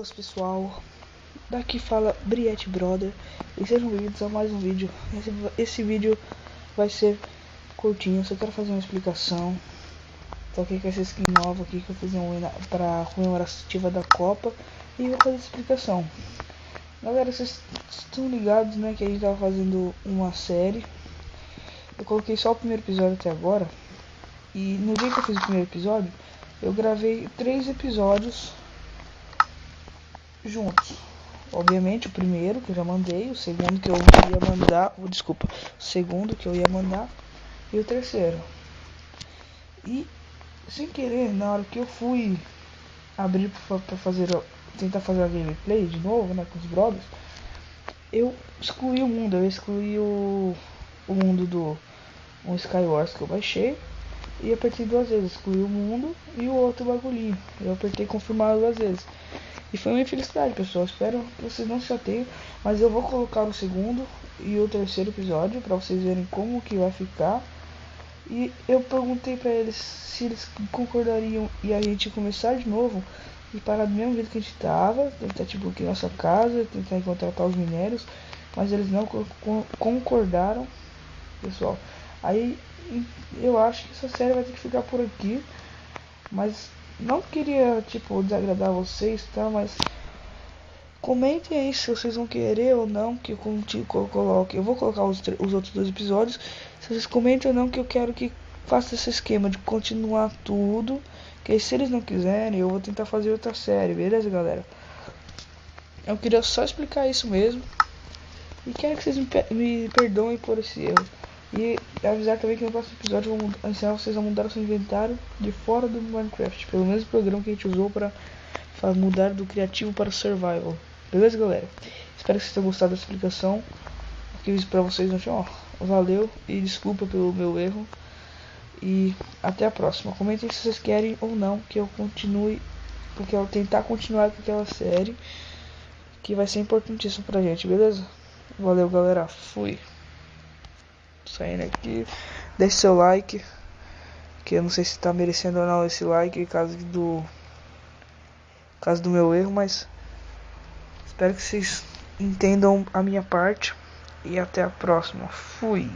Olá pessoal, daqui fala Briette Brother e sejam bem-vindos a mais um vídeo. Esse vídeo vai ser curtinho, só quero fazer uma explicação. Tô aqui com essa skin nova aqui que eu fiz para comemorativa da Copa e vou fazer explicação. Galera, vocês estão ligados, né, que a gente tava fazendo uma série. Eu coloquei só o primeiro episódio até agora e no dia que eu fiz o primeiro episódio eu gravei 3 episódios juntos. Obviamente o primeiro que eu já mandei, o segundo que eu ia mandar, o segundo que eu ia mandar e o terceiro. E sem querer, na hora que eu fui abrir para tentar fazer a gameplay de novo, né, com os brothers, eu excluí o mundo, o mundo do Skywars que eu baixei e apertei 2 vezes, excluí o mundo e o outro bagulhinho. Eu apertei confirmar 2 vezes. E foi uma infelicidade, pessoal. Espero que vocês não se chateiem, mas eu vou colocar o segundo e o terceiro episódio para vocês verem como que vai ficar. E eu perguntei para eles se eles concordariam e a gente começar de novo e parar do mesmo jeito que a gente tava, tentar tipo aqui nossa casa, tentar contratar os minérios, mas eles não concordaram, pessoal. Aí eu acho que essa série vai ter que ficar por aqui, mas não queria, tipo, desagradar vocês, tá? Mas comentem aí se vocês vão querer ou não que eu coloque. Eu vou colocar os outros 2 episódios. Se vocês comentem ou não que eu quero que faça esse esquema de continuar tudo. Que se eles não quiserem, eu vou tentar fazer outra série, beleza, galera? Eu queria só explicar isso mesmo. E quero que vocês me perdoem por esse erro. E avisar também que no próximo episódio eu vou ensinar vocês a mudar o seu inventário de fora do Minecraft, pelo mesmo programa que a gente usou para mudar do criativo para o survival. Beleza, galera? Espero que vocês tenham gostado da explicação que eu fiz pra vocês no chão. Valeu e desculpa pelo meu erro. E até a próxima. Comentem se vocês querem ou não que eu continue, porque eu vou tentar continuar com aquela série que vai ser importantíssimo pra gente, beleza? Valeu, galera. Fui. Saindo aqui, deixe seu like, que eu não sei se tá merecendo ou não esse like, caso do meu erro, mas espero que vocês entendam a minha parte e até a próxima. Fui.